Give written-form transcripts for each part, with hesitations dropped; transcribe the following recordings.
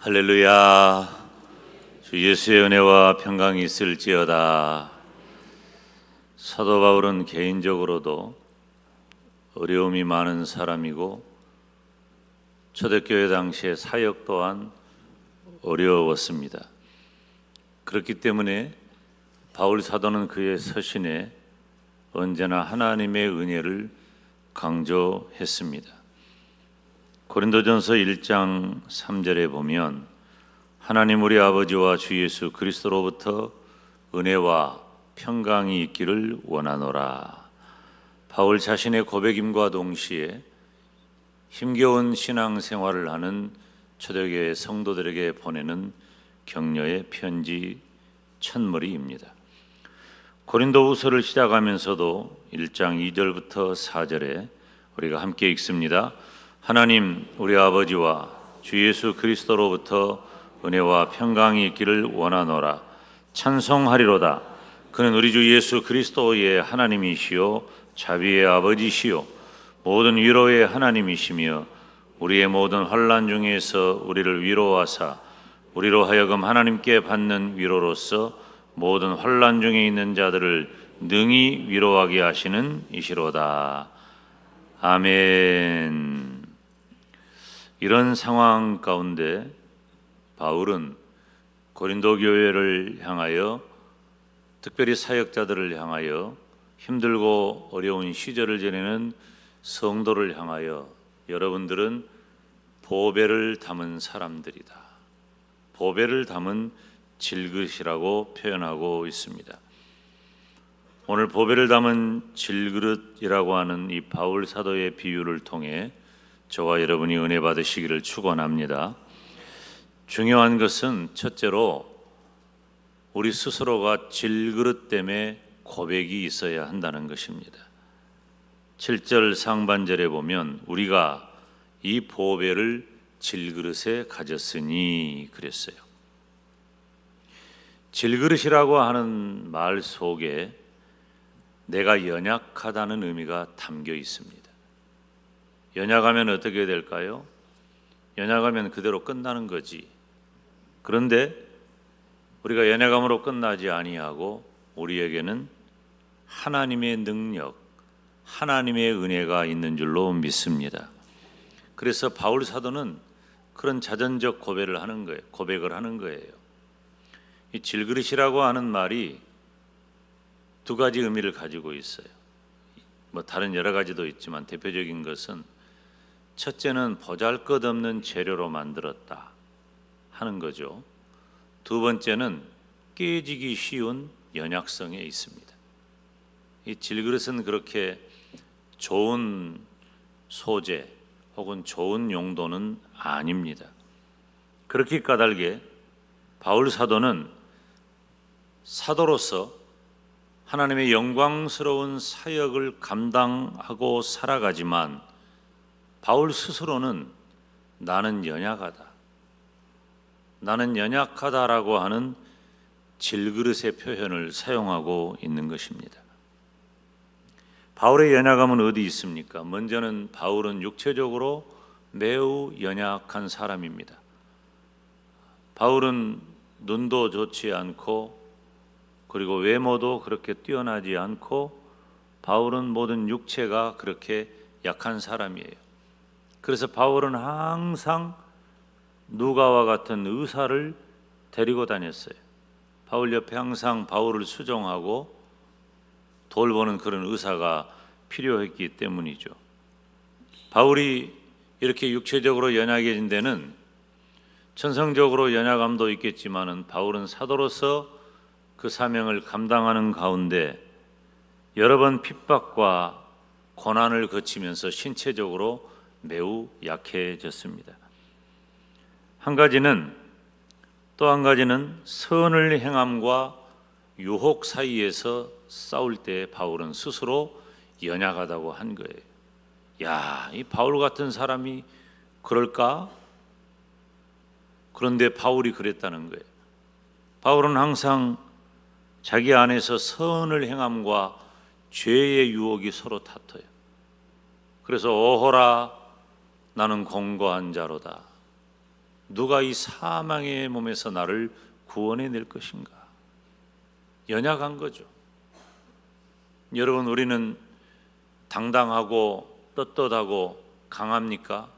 할렐루야. 주 예수의 은혜와 평강이 있을지어다. 사도 바울은 개인적으로도 어려움이 많은 사람이고 초대교회 당시의 사역 또한 어려웠습니다. 그렇기 때문에 바울 사도는 그의 서신에 언제나 하나님의 은혜를 강조했습니다. 고린도전서 1장 3절에 보면 하나님 우리 아버지와 주 예수 그리스도로부터 은혜와 평강이 있기를 원하노라. 바울 자신의 고백임과 동시에 힘겨운 신앙생활을 하는 초대교회 성도들에게 보내는 격려의 편지 첫머리입니다. 고린도후서를 시작하면서도 1장 2절부터 4절에 우리가 함께 읽습니다. 하나님 우리 아버지와 주 예수 그리스도로부터 은혜와 평강이 있기를 원하노라. 찬송하리로다. 그는 우리 주 예수 그리스도의 하나님이시요 자비의 아버지시요 모든 위로의 하나님이시며 우리의 모든 환난 중에서 우리를 위로하사 우리로 하여금 하나님께 받는 위로로서 모든 환난 중에 있는 자들을 능히 위로하게 하시는 이시로다. 아멘. 이런 상황 가운데 바울은 고린도 교회를 향하여, 특별히 사역자들을 향하여, 힘들고 어려운 시절을 지내는 성도를 향하여 여러분들은 보배를 담은 사람들이다, 보배를 담은 질그릇이라고 표현하고 있습니다. 오늘 보배를 담은 질그릇이라고 하는 이 바울 사도의 비유를 통해 저와 여러분이 은혜 받으시기를 축원합니다. 중요한 것은 첫째로 우리 스스로가 질그릇 때문에 고백이 있어야 한다는 것입니다. 7절 상반절에 보면 우리가 이 보배를 질그릇에 가졌으니 그랬어요. 질그릇이라고 하는 말 속에 내가 연약하다는 의미가 담겨 있습니다. 연약하면 어떻게 될까요? 연약하면 그대로 끝나는 거지. 그런데 우리가 연약함으로 끝나지 아니하고 우리에게는 하나님의 능력, 하나님의 은혜가 있는 줄로 믿습니다. 그래서 바울 사도는 그런 자전적 고백을 하는 거예요. 이 질그릇이라고 하는 말이 두 가지 의미를 가지고 있어요. 다른 여러 가지도 있지만 대표적인 것은 첫째는 보잘것없는 재료로 만들었다 하는 거죠. 두 번째는 깨지기 쉬운 연약성에 있습니다. 이 질그릇은 그렇게 좋은 소재 혹은 좋은 용도는 아닙니다. 그렇게 까닭에 바울 사도는 사도로서 하나님의 영광스러운 사역을 감당하고 살아가지만 바울 스스로는 나는 연약하다라고 하는 질그릇의 표현을 사용하고 있는 것입니다. 바울의 연약함은 어디 있습니까? 먼저는 바울은 육체적으로 매우 연약한 사람입니다. 바울은 눈도 좋지 않고 그리고 외모도 그렇게 뛰어나지 않고 바울은 모든 육체가 그렇게 약한 사람이에요. 그래서 바울은 항상 누가와 같은 의사를 데리고 다녔어요. 바울 옆에 항상 바울을 수종하고 돌보는 그런 의사가 필요했기 때문이죠. 바울이 이렇게 육체적으로 연약해진 데는 천성적으로 연약함도 있겠지만은 바울은 사도로서 그 사명을 감당하는 가운데 여러 번 핍박과 고난을 거치면서 신체적으로 매우 약해졌습니다. 또 한 가지는 선을 행함과 유혹 사이에서 싸울 때 바울은 스스로 연약하다고 한 거예요. 이 바울 같은 사람이 그럴까? 그런데 바울이 그랬다는 거예요. 바울은 항상 자기 안에서 선을 행함과 죄의 유혹이 서로 다퉈요. 그래서 오호라 나는 공고한 자로다. 누가 이 사망의 몸에서 나를 구원해낼 것인가? 연약한 거죠. 여러분, 우리는 당당하고 떳떳하고 강합니까?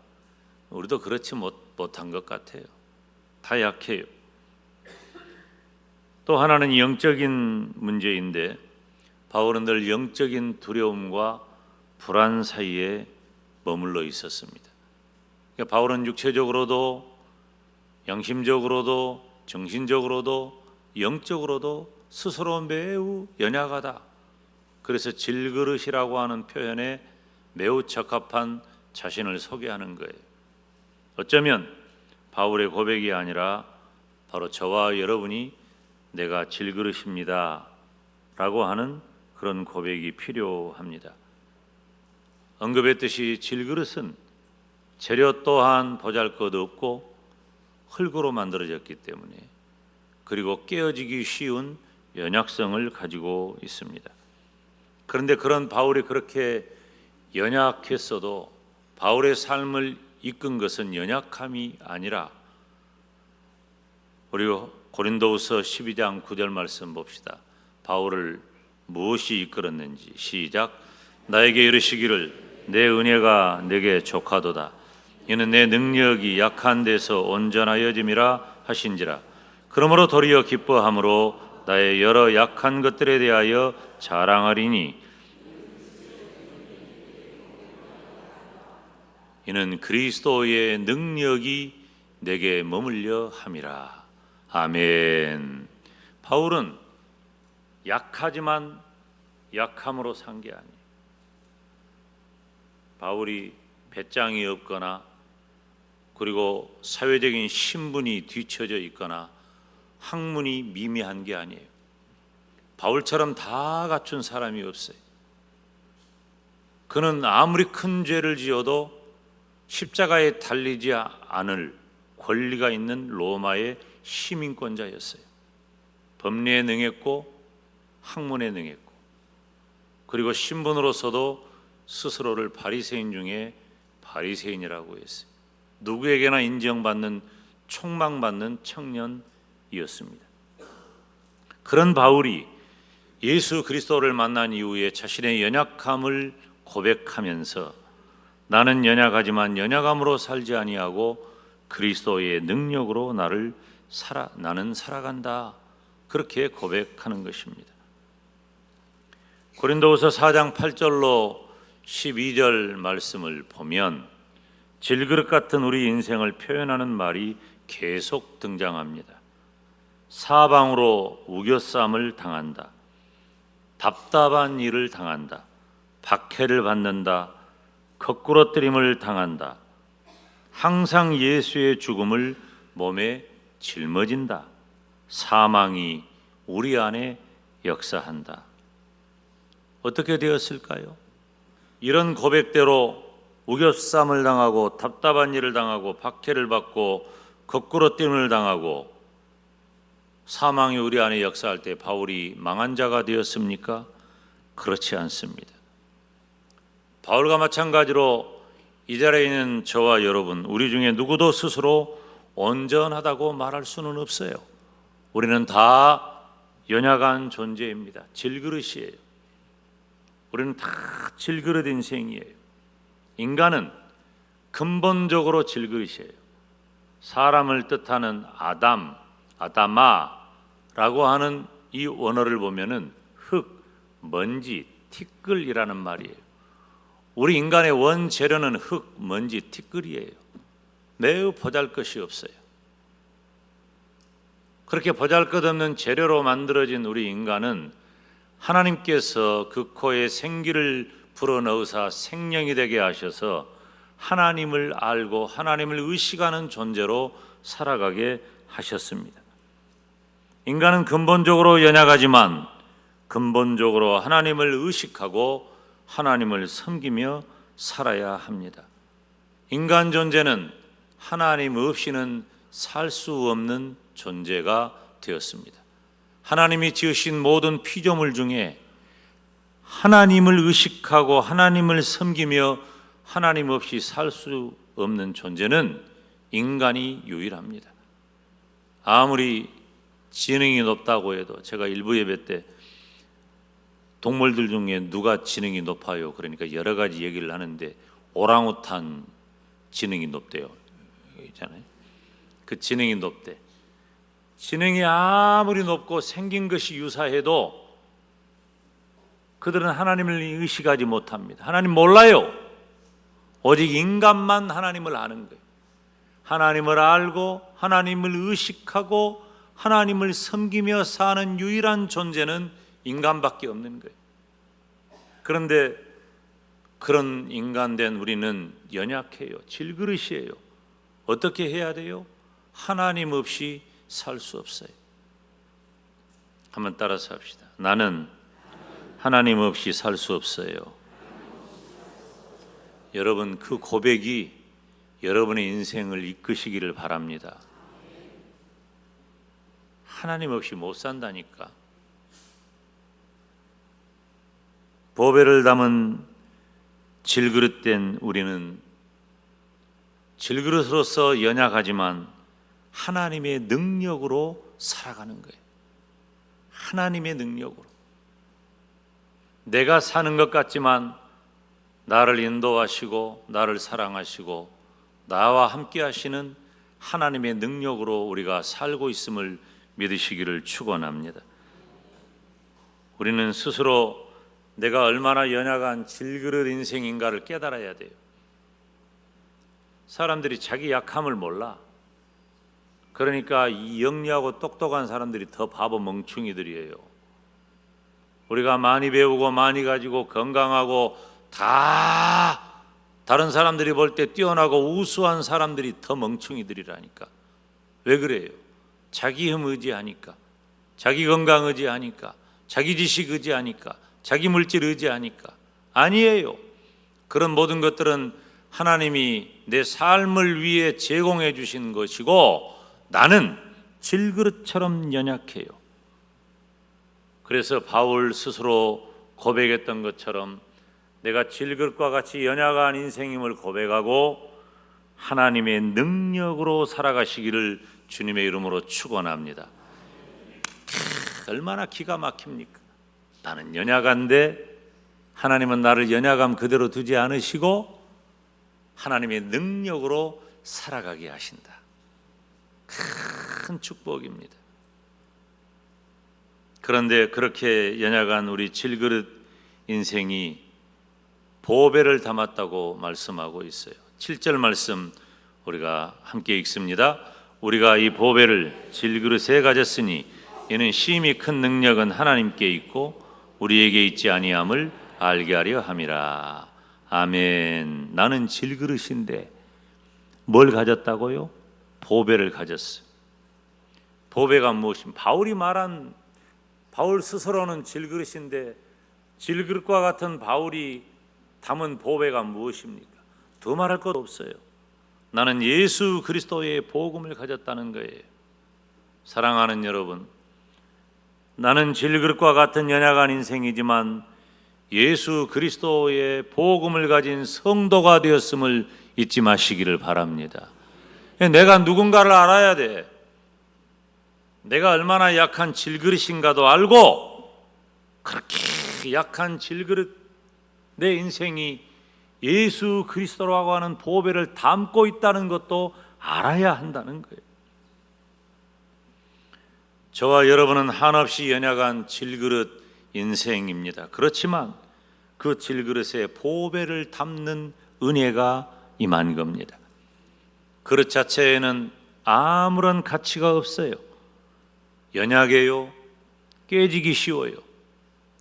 우리도 그렇지 못한 것 같아요. 다 약해요. 또 하나는 영적인 문제인데, 바울은 늘 영적인 두려움과 불안 사이에 머물러 있었습니다. 그러니까 바울은 육체적으로도 양심적으로도 정신적으로도 영적으로도 스스로 매우 연약하다. 그래서 질그릇이라고 하는 표현에 매우 적합한 자신을 소개하는 거예요. 어쩌면 바울의 고백이 아니라 바로 저와 여러분이 내가 질그릇입니다 라고 하는 그런 고백이 필요합니다. 언급했듯이 질그릇은 재료 또한 보잘것없고 흙으로 만들어졌기 때문에, 그리고 깨어지기 쉬운 연약성을 가지고 있습니다. 그런데 그런 바울이 그렇게 연약했어도 바울의 삶을 이끈 것은 연약함이 아니라, 우리 고린도후서 12장 9절 말씀 봅시다. 바울을 무엇이 이끌었는지 시작. 나에게 이르시기를 내 은혜가 내게 족하도다. 이는 내 능력이 약한 데서 온전하여짐이라 하신지라. 그러므로 도리어 기뻐함으로 나의 여러 약한 것들에 대하여 자랑하리니 이는 그리스도의 능력이 내게 머물려 함이라. 아멘. 바울은 약하지만 약함으로 산 게 아니에요. 바울이 배짱이 없거나 그리고 사회적인 신분이 뒤처져 있거나 학문이 미미한 게 아니에요. 바울처럼 다 갖춘 사람이 없어요. 그는 아무리 큰 죄를 지어도 십자가에 달리지 않을 권리가 있는 로마의 시민권자였어요. 법리에 능했고 학문에 능했고, 그리고 신분으로서도 스스로를 바리새인 중에 바리새인이라고 했어요. 누구에게나 인정받는, 촉망받는 청년이었습니다. 그런 바울이 예수 그리스도를 만난 이후에 자신의 연약함을 고백하면서 나는 연약하지만 연약함으로 살지 아니하고 그리스도의 능력으로 나는 살아간다, 그렇게 고백하는 것입니다. 고린도후서 4장 8절로 12절 말씀을 보면 질그릇 같은 우리 인생을 표현하는 말이 계속 등장합니다. 사방으로 우겨쌈을 당한다, 답답한 일을 당한다, 박해를 받는다, 거꾸러뜨림을 당한다, 항상 예수의 죽음을 몸에 짊어진다, 사망이 우리 안에 역사한다. 어떻게 되었을까요? 이런 고백대로 우겨쌈을 당하고 답답한 일을 당하고 박해를 받고 거꾸러뜨림을 당하고 사망이 우리 안에 역사할 때 바울이 망한 자가 되었습니까? 그렇지 않습니다. 바울과 마찬가지로 이 자리에 있는 저와 여러분, 우리 중에 누구도 스스로 온전하다고 말할 수는 없어요. 우리는 다 연약한 존재입니다. 질그릇이에요. 우리는 다 질그릇 인생이에요. 인간은 근본적으로 질그릇이에요. 사람을 뜻하는 아담아라고 하는 이 원어를 보면은 흙, 먼지, 티끌이라는 말이에요. 우리 인간의 원재료는 흙, 먼지, 티끌이에요. 매우 보잘것이 없어요. 그렇게 보잘것없는 재료로 만들어진 우리 인간은 하나님께서 그 코에 생기를 불어넣으사 생명이 되게 하셔서 하나님을 알고 하나님을 의식하는 존재로 살아가게 하셨습니다. 인간은 근본적으로 연약하지만 근본적으로 하나님을 의식하고 하나님을 섬기며 살아야 합니다. 인간 존재는 하나님 없이는 살 수 없는 존재가 되었습니다. 하나님이 지으신 모든 피조물 중에 하나님을 의식하고 하나님을 섬기며 하나님 없이 살 수 없는 존재는 인간이 유일합니다. 아무리 지능이 높다고 해도, 제가 일부 예배 때 동물들 중에 누가 지능이 높아요? 그러니까 여러 가지 얘기를 하는데 오랑우탄 지능이 높대요. 있잖아요. 그 지능이 높대. 지능이 아무리 높고 생긴 것이 유사해도 그들은 하나님을 의식하지 못합니다. 하나님 몰라요. 오직 인간만 하나님을 아는 거예요. 하나님을 알고 하나님을 의식하고 하나님을 섬기며 사는 유일한 존재는 인간밖에 없는 거예요. 그런데 그런 인간된 우리는 연약해요. 질그릇이에요. 어떻게 해야 돼요? 하나님 없이 살 수 없어요. 한번 따라서 합시다. 나는 하나님 없이 살 수 없어요. 여러분, 그 고백이 여러분의 인생을 이끄시기를 바랍니다. 하나님 없이 못 산다니까. 보배를 담은 질그릇된 우리는 질그릇으로서 연약하지만 하나님의 능력으로 살아가는 거예요. 하나님의 능력으로. 내가 사는 것 같지만 나를 인도하시고 나를 사랑하시고 나와 함께 하시는 하나님의 능력으로 우리가 살고 있음을 믿으시기를 축원합니다. 우리는 스스로 내가 얼마나 연약한 질그릇 인생인가를 깨달아야 돼요. 사람들이 자기 약함을 몰라. 그러니까 이 영리하고 똑똑한 사람들이 더 바보 멍충이들이에요. 우리가 많이 배우고 많이 가지고 건강하고 다 다른 사람들이 볼 때 뛰어나고 우수한 사람들이 더 멍충이들이라니까. 왜 그래요? 자기 힘 의지하니까, 자기 건강 의지하니까, 자기 지식 의지하니까, 자기 물질 의지하니까. 아니에요. 그런 모든 것들은 하나님이 내 삶을 위해 제공해 주신 것이고 나는 질그릇처럼 연약해요. 그래서 바울 스스로 고백했던 것처럼 내가 질그릇과 같이 연약한 인생임을 고백하고 하나님의 능력으로 살아가시기를 주님의 이름으로 축원합니다. 얼마나 기가 막힙니까? 나는 연약한데 하나님은 나를 연약함 그대로 두지 않으시고 하나님의 능력으로 살아가게 하신다. 큰 축복입니다. 그런데 그렇게 연약한 우리 질그릇 인생이 보배를 담았다고 말씀하고 있어요. 7절 말씀 우리가 함께 읽습니다. 우리가 이 보배를 질그릇에 가졌으니 이는 심히 큰 능력은 하나님께 있고 우리에게 있지 아니함을 알게 하려 함이라. 아멘. 나는 질그릇인데 뭘 가졌다고요? 보배를 가졌어요. 보배가 무엇입니까? 바울 스스로는 질그릇인데 질그릇과 같은 바울이 담은 보배가 무엇입니까? 더 말할 것 없어요. 나는 예수 그리스도의 복음을 가졌다는 거예요. 사랑하는 여러분, 나는 질그릇과 같은 연약한 인생이지만 예수 그리스도의 복음을 가진 성도가 되었음을 잊지 마시기를 바랍니다. 내가 누군가를 알아야 돼. 내가 얼마나 약한 질그릇인가도 알고 그렇게 약한 질그릇 내 인생이 예수 그리스도라고 하는 보배를 담고 있다는 것도 알아야 한다는 거예요. 저와 여러분은 한없이 연약한 질그릇 인생입니다. 그렇지만 그 질그릇에 보배를 담는 은혜가 임한 겁니다. 그릇 자체에는 아무런 가치가 없어요. 연약해요. 깨지기 쉬워요.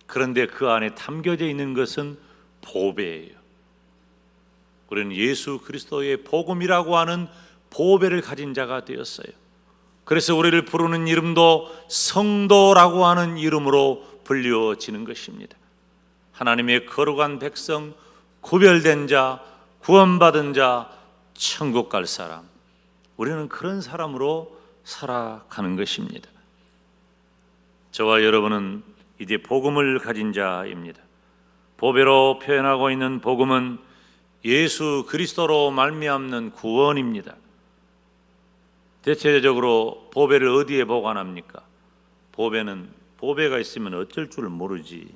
그런데 그 안에 담겨져 있는 것은 보배예요. 우리는 예수 그리스도의 복음이라고 하는 보배를 가진 자가 되었어요. 그래서 우리를 부르는 이름도 성도라고 하는 이름으로 불려지는 것입니다. 하나님의 거룩한 백성, 구별된 자, 구원받은 자, 천국 갈 사람, 우리는 그런 사람으로 살아가는 것입니다. 저와 여러분은 이제 복음을 가진 자입니다. 보배로 표현하고 있는 복음은 예수 그리스도로 말미암는 구원입니다. 대체적으로 보배를 어디에 보관합니까? 보배가 있으면 어쩔 줄 모르지.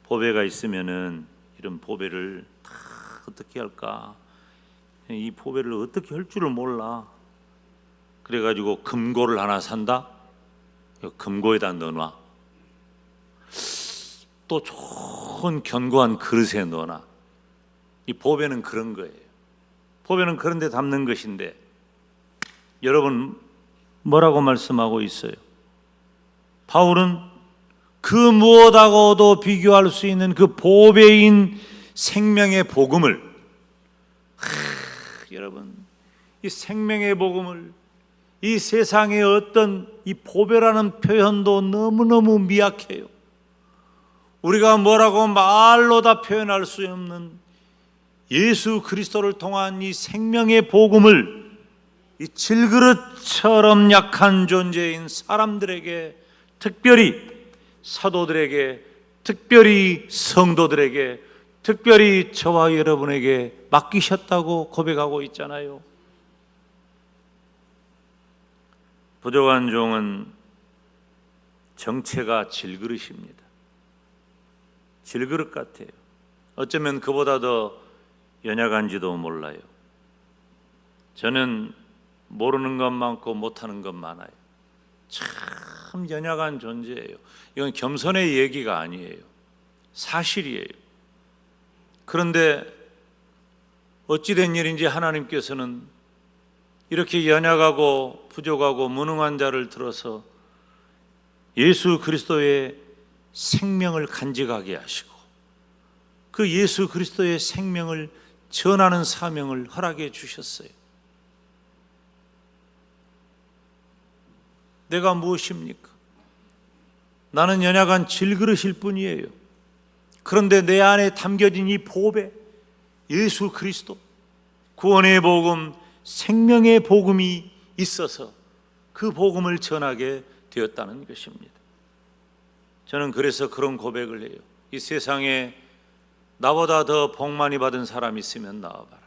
보배가 있으면은 이런 보배를 다 어떻게 할까? 이 보배를 어떻게 할 줄을 몰라. 그래가지고 금고를 하나 산다. 금고에다 넣어놔. 또 좋은 견고한 그릇에 넣어놔. 이 보배는 그런 거예요. 보배는 그런 데 담는 것인데, 여러분 뭐라고 말씀하고 있어요? 바울은 그 무엇하고도 비교할 수 있는 그 보배인 생명의 복음을, 여러분, 이 생명의 복음을, 이 세상의 어떤 이 보배라는 표현도 너무너무 미약해요. 우리가 뭐라고 말로 다 표현할 수 없는 예수 그리스도를 통한 이 생명의 복음을 이 질그릇처럼 약한 존재인 사람들에게, 특별히 사도들에게, 특별히 성도들에게, 특별히 저와 여러분에게 맡기셨다고 고백하고 있잖아요. 부족한 종은 정체가 질그릇입니다. 질그릇 같아요. 어쩌면 그보다 더 연약한지도 몰라요. 저는 모르는 것 많고 못하는 것 많아요. 참 연약한 존재예요. 이건 겸손의 얘기가 아니에요. 사실이에요. 그런데 어찌된 일인지 하나님께서는 이렇게 연약하고 부족하고 무능한 자를 들어서 예수 그리스도의 생명을 간직하게 하시고 그 예수 그리스도의 생명을 전하는 사명을 허락해 주셨어요. 내가 무엇입니까? 나는 연약한 질그릇일 뿐이에요. 그런데 내 안에 담겨진 이 보배, 예수 그리스도, 구원의 복음, 생명의 복음이 있어서 그 복음을 전하게 되었다는 것입니다. 저는 그래서 그런 고백을 해요. 이 세상에 나보다 더 복 많이 받은 사람이 있으면 나와봐라.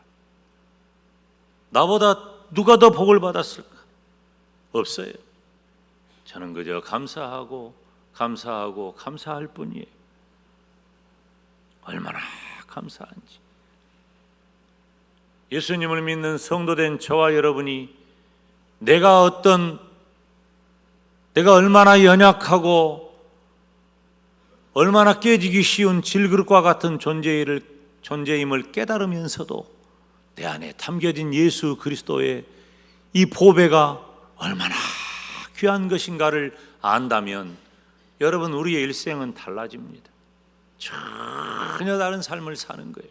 나보다 누가 더 복을 받았을까? 없어요. 저는 그저 감사하고 감사할 뿐이에요. 얼마나 감사한지. 예수님을 믿는 성도된 저와 여러분이 내가 얼마나 연약하고 얼마나 깨지기 쉬운 질그릇과 같은 존재임을 깨달으면서도 내 안에 담겨진 예수 그리스도의 이 보배가 얼마나 귀한 것인가를 안다면 여러분, 우리의 일생은 달라집니다. 전혀 다른 삶을 사는 거예요.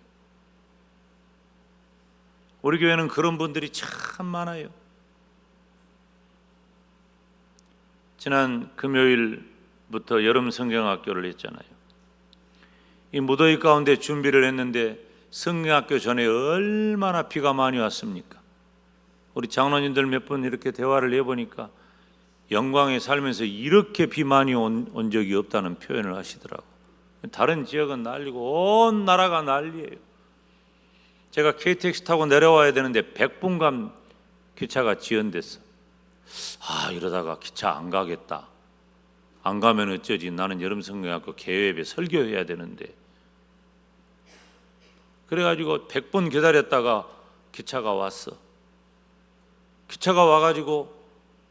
우리 교회는 그런 분들이 참 많아요. 지난 금요일부터 여름 성경학교를 했잖아요. 이 무더위 가운데 준비를 했는데 성경학교 전에 얼마나 비가 많이 왔습니까? 우리 장로님들 몇 분 이렇게 대화를 해보니까 영광에 살면서 이렇게 비 많이 온 적이 없다는 표현을 하시더라고요. 다른 지역은 난리고 온 나라가 난리예요. 제가 KTX 타고 내려와야 되는데 100분간 기차가 지연됐어. 이러다가 기차 안 가겠다. 안 가면 어쩌지? 나는 여름성경학교 개회에 설교해야 되는데. 그래가지고 100분 기다렸다가 기차가 왔어. 기차가 와가지고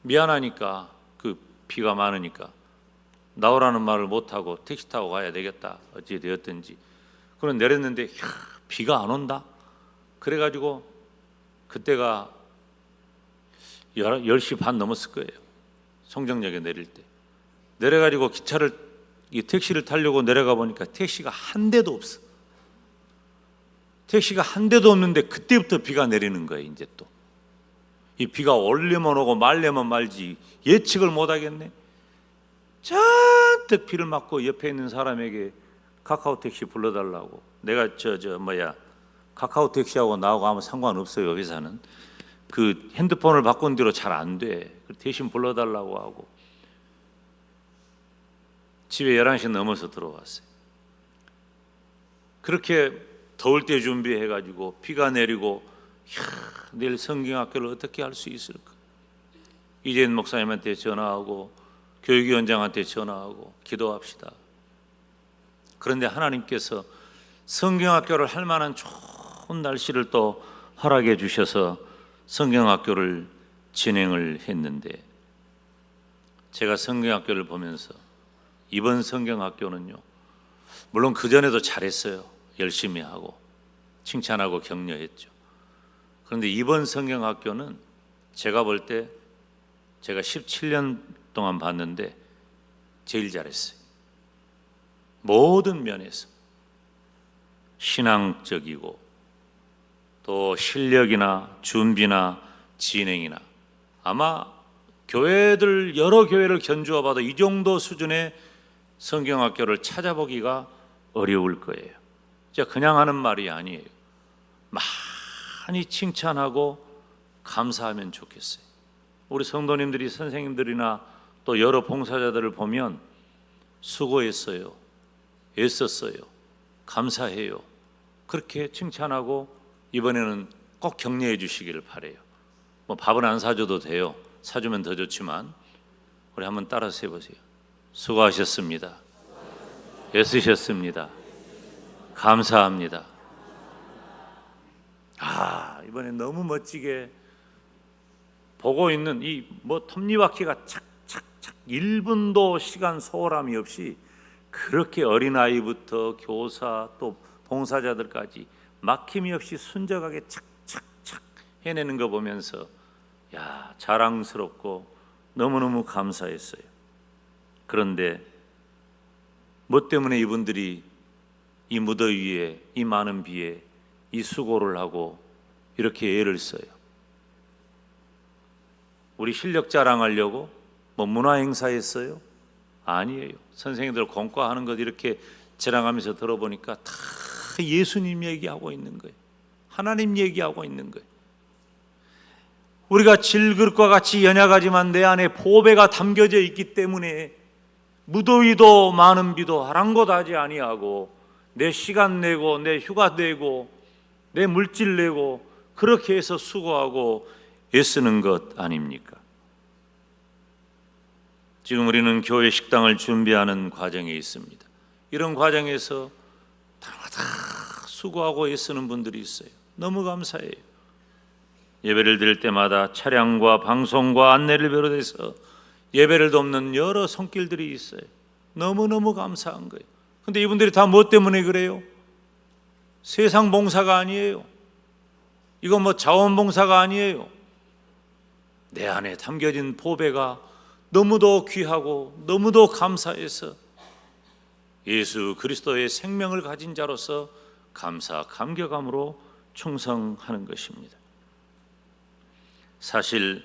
미안하니까, 그 비가 많으니까 나오라는 말을 못하고 택시 타고 가야 되겠다. 어찌 되었든지. 그럼 내렸는데 비가 안 온다. 그래가지고 그때가 10시 반 넘었을 거예요. 송정역에 내릴 때. 내려가지고 이 택시를 타려고 내려가 보니까 택시가 한 대도 없어. 택시가 한 대도 없는데 그때부터 비가 내리는 거예요. 이제 또 이 비가 오려면 오고 말려면 말지 예측을 못 하겠네. 잔뜩 비를 맞고 옆에 있는 사람에게 카카오 택시 불러달라고. 내가 카카오 택시하고 나하고 아무 상관없어요. 회사는 그 핸드폰을 바꾼 뒤로 잘 안 돼. 대신 불러달라고 하고 집에 11시 넘어서 들어왔어요. 그렇게 더울 때 준비해가지고 비가 내리고 내일 성경학교를 어떻게 할 수 있을까? 이재인 목사님한테 전화하고 교육위원장한테 전화하고 기도합시다. 그런데 하나님께서 성경학교를 할 만한 좋은 날씨를 또 허락해 주셔서 성경학교를 진행을 했는데, 제가 성경학교를 보면서 이번 성경학교는요, 물론 그전에도 잘했어요. 열심히 하고 칭찬하고 격려했죠. 그런데 이번 성경학교는 제가 볼 때, 제가 17년 동안 봤는데 제일 잘했어요. 모든 면에서 신앙적이고 또 실력이나 준비나 진행이나, 아마 교회들 여러 교회를 견주어 봐도 이 정도 수준의 성경학교를 찾아보기가 어려울 거예요. 제가 그냥 하는 말이 아니에요. 많이 칭찬하고 감사하면 좋겠어요. 우리 성도님들이 선생님들이나 또 여러 봉사자들을 보면 수고했어요, 애썼어요, 감사해요, 그렇게 칭찬하고 이번에는 꼭 격려해 주시기를 바라요. 뭐 밥은 안 사줘도 돼요. 사주면 더 좋지만 우리 한번 따라서 해보세요. 수고하셨습니다. 애쓰셨습니다. 감사합니다. 이번에 너무 멋지게 보고 있는 이 뭐 톱니바퀴가 착착착 1분도 시간 소홀함이 없이 그렇게 어린아이부터 교사 또 봉사자들까지 막힘이 없이 순적하게 착착착 해내는 거 보면서 자랑스럽고 너무너무 감사했어요. 그런데 뭐 때문에 이분들이 이 무더위에, 이 많은 비에 이 수고를 하고 이렇게 애를 써요? 우리 실력 자랑하려고 뭐 문화행사했어요? 아니에요. 선생님들 공과하는 것 이렇게 자랑하면서 들어보니까 다 예수님 얘기하고 있는 거예요. 하나님 얘기하고 있는 거예요. 우리가 질그릇과 같이 연약하지만 내 안에 보배가 담겨져 있기 때문에 무더위도 많은 비도 아랑곳하지 아니하고 내 시간 내고 내 휴가 내고 내 물질 내고 그렇게 해서 수고하고 애쓰는 것 아닙니까? 지금 우리는 교회 식당을 준비하는 과정에 있습니다. 이런 과정에서 다 수고하고 애쓰는 분들이 있어요. 너무 감사해요. 예배를 드릴 때마다 차량과 방송과 안내를 비롯해서 예배를 돕는 여러 손길들이 있어요. 너무너무 감사한 거예요. 그런데 이분들이 다 뭐 때문에 그래요? 세상 봉사가 아니에요. 이건 뭐 자원봉사가 아니에요. 내 안에 담겨진 보배가 너무도 귀하고 너무도 감사해서 예수 그리스도의 생명을 가진 자로서 감사, 감격함으로 충성하는 것입니다. 사실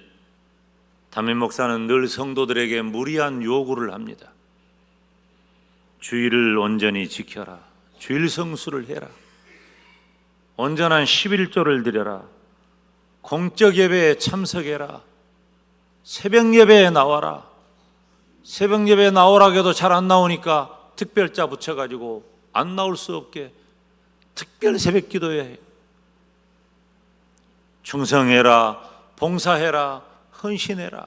담임 목사는 늘 성도들에게 무리한 요구를 합니다. 주일을 온전히 지켜라. 주일 성수를 해라. 온전한 11조를 드려라. 공적 예배에 참석해라. 새벽 예배에 나와라. 새벽 예배에 나오라고 해도 잘 안 나오니까 특별자 붙여가지고 안 나올 수 없게 특별 새벽 기도해야 해요. 충성해라. 봉사해라. 헌신해라.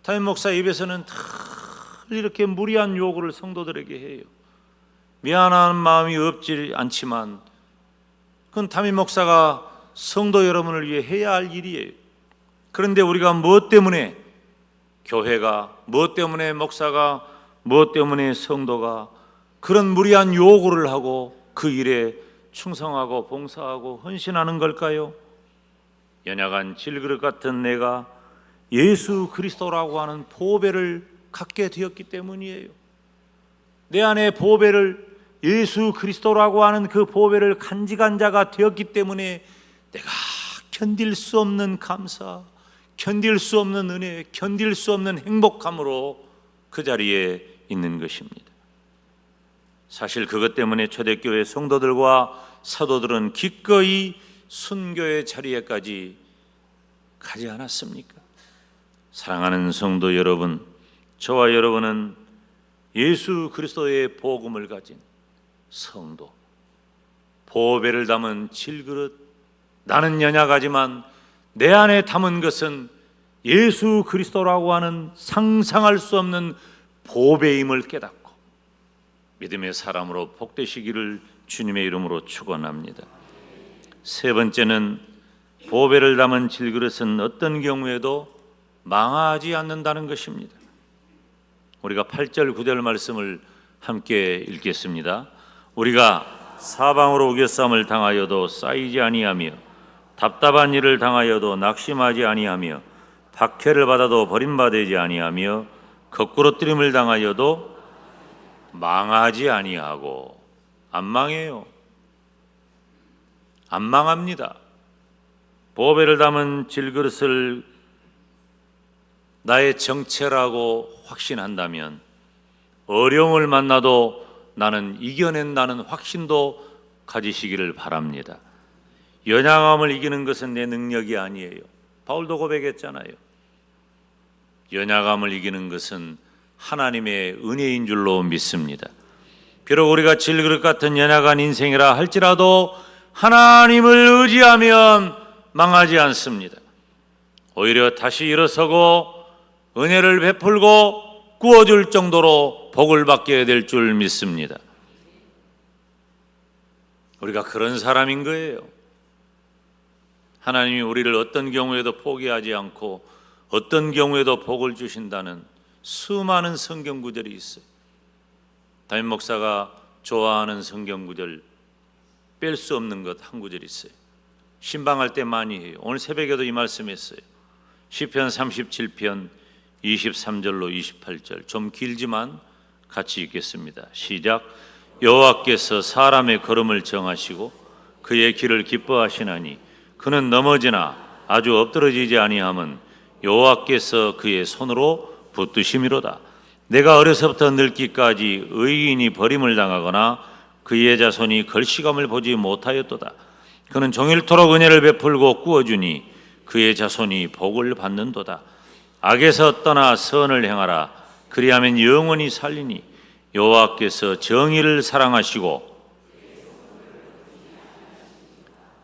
담임 목사 입에서는 다 이렇게 무리한 요구를 성도들에게 해요. 미안한 마음이 없지 않지만 그건 담임 목사가 성도 여러분을 위해 해야 할 일이에요. 그런데 우리가 무엇 때문에 교회가, 무엇 때문에 목사가, 무엇 때문에 성도가 그런 무리한 요구를 하고 그 일에 충성하고 봉사하고 헌신하는 걸까요? 연약한 질그릇 같은 내가 예수 그리스도라고 하는 보배를 갖게 되었기 때문이에요. 내 안에 보배를, 예수 그리스도라고 하는 그 보배를 간직한 자가 되었기 때문에 내가 견딜 수 없는 감사, 견딜 수 없는 은혜, 견딜 수 없는 행복함으로 그 자리에 있는 것입니다. 사실 그것 때문에 초대교회 성도들과 사도들은 기꺼이 순교의 자리에까지 가지 않았습니까? 사랑하는 성도 여러분, 저와 여러분은 예수 그리스도의 복음을 가진 성도, 보배를 담은 질그릇, 나는 연약하지만 내 안에 담은 것은 예수 그리스도라고 하는 상상할 수 없는 보배임을 깨닫고 믿음의 사람으로 복되시기를 주님의 이름으로 축원합니다. 세 번째는 보배를 담은 질그릇은 어떤 경우에도 망하지 않는다는 것입니다. 우리가 8절 9절 말씀을 함께 읽겠습니다. 우리가 사방으로 우겨쌈을 당하여도 쌓이지 아니하며 답답한 일을 당하여도 낙심하지 아니하며 박해를 받아도 버림받지 아니하며 거꾸로 뜨림을 당하여도 망하지 아니하고. 안 망해요. 안 망합니다. 보배를 담은 질그릇을 나의 정체라고 확신한다면 어려움을 만나도 나는 이겨낸다는 확신도 가지시기를 바랍니다. 연약함을 이기는 것은 내 능력이 아니에요. 바울도 고백했잖아요. 연약함을 이기는 것은 하나님의 은혜인 줄로 믿습니다. 비록 우리가 질그릇 같은 연약한 인생이라 할지라도 하나님을 의지하면 망하지 않습니다. 오히려 다시 일어서고 은혜를 베풀고 구워줄 정도로 복을 받게 될 줄 믿습니다. 우리가 그런 사람인 거예요. 하나님이 우리를 어떤 경우에도 포기하지 않고 어떤 경우에도 복을 주신다는 수많은 성경 구절이 있어요. 담임 목사가 좋아하는 성경 구절 뺄 수 없는 것 한 구절 있어요. 신방할 때 많이 해요. 오늘 새벽에도 이 말씀했어요. 시편 37편 23절로 28절, 좀 길지만 같이 읽겠습니다. 시작. 여호와께서 사람의 걸음을 정하시고 그의 길을 기뻐하시나니 그는 넘어지나 아주 엎드러지지 아니함은 여호와께서 그의 손으로 붙드심이로다. 내가 어려서부터 늙기까지 의인이 버림을 당하거나 그의 자손이 걸시감을 보지 못하였도다. 그는 종일토록 은혜를 베풀고 구워주니 그의 자손이 복을 받는도다. 악에서 떠나 선을 행하라. 그리하면 영원히 살리니 여호와께서 정의를 사랑하시고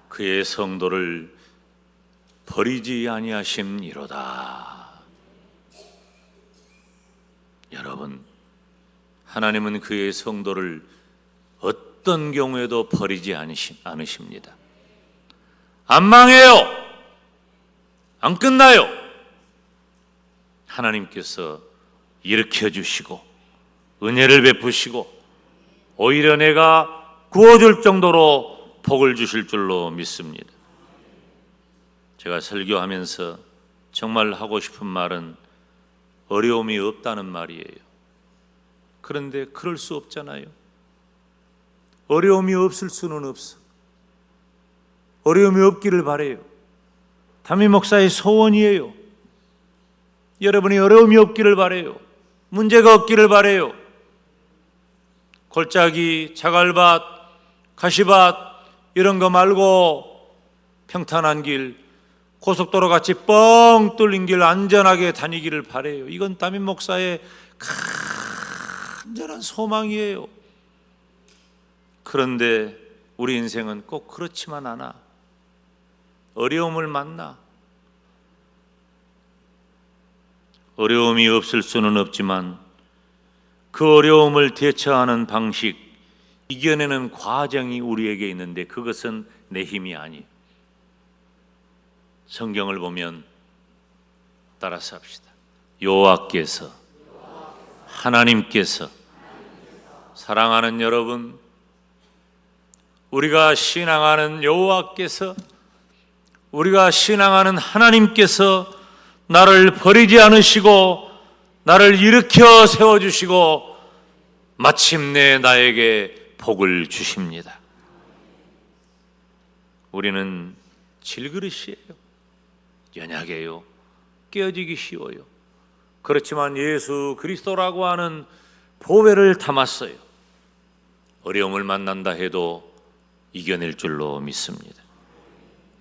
그의 성도를 버리지 아니하심이로다. 여러분, 하나님은 그의 성도를 어떤 경우에도 버리지 않으십니다. 안 망해요. 안 끝나요. 하나님께서 일으켜 주시고 은혜를 베푸시고 오히려 내가 구워줄 정도로 복을 주실 줄로 믿습니다. 제가 설교하면서 정말 하고 싶은 말은 어려움이 없다는 말이에요. 그런데 그럴 수 없잖아요. 어려움이 없을 수는 없어. 어려움이 없기를 바라요. 담임 목사의 소원이에요. 여러분이 어려움이 없기를 바라요. 문제가 없기를 바라요. 골짜기, 자갈밭, 가시밭 이런 거 말고 평탄한 길, 고속도로 같이 뻥 뚫린 길 안전하게 다니기를 바라요. 이건 담임 목사의 간절한 소망이에요. 그런데 우리 인생은 꼭 그렇지만 않아. 어려움을 만나. 어려움이 없을 수는 없지만 그 어려움을 대처하는 방식, 이겨내는 과정이 우리에게 있는데 그것은 내 힘이 아니에요. 성경을 보면 따라서 합시다. 여호와께서, 하나님께서, 사랑하는 여러분, 우리가 신앙하는 여호와께서, 우리가 신앙하는 하나님께서 나를 버리지 않으시고 나를 일으켜 세워주시고 마침내 나에게 복을 주십니다. 우리는 질그릇이에요. 연약해요. 깨어지기 쉬워요. 그렇지만 예수 그리스도라고 하는 보배를 담았어요. 어려움을 만난다 해도 이겨낼 줄로 믿습니다.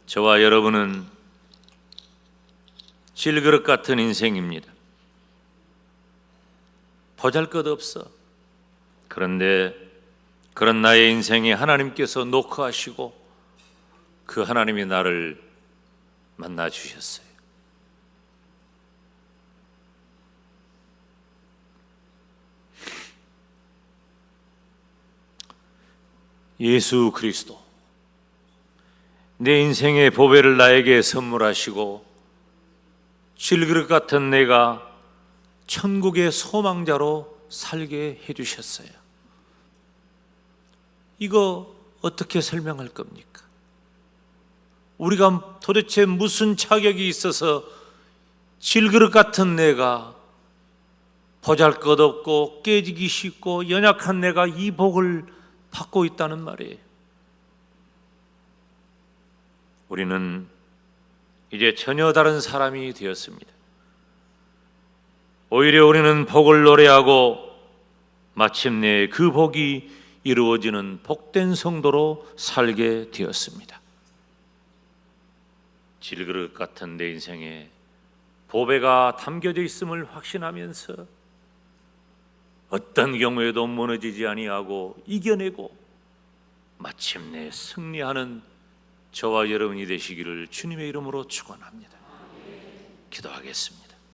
저와 여러분은 질그릇 같은 인생입니다. 보잘것없어. 그런데 그런 나의 인생에 하나님께서 노크하시고 그 하나님이 나를 만나 주셨어요. 예수 그리스도, 내 인생의 보배를 나에게 선물하시고 질그릇 같은 내가 천국의 소망자로 살게 해주셨어요. 이거 어떻게 설명할 겁니까? 우리가 도대체 무슨 자격이 있어서 질그릇 같은 내가, 보잘것없고 깨지기 쉽고 연약한 내가 이 복을 받고 있다는 말이에요. 우리는 이제 전혀 다른 사람이 되었습니다. 오히려 우리는 복을 노래하고 마침내 그 복이 이루어지는 복된 성도로 살게 되었습니다. 질그릇 같은 내 인생에 보배가 담겨져 있음을 확신하면서 어떤 경우에도 무너지지 아니하고 이겨내고 마침내 승리하는 저와 여러분이 되시기를 주님의 이름으로 축원합니다. 기도하겠습니다.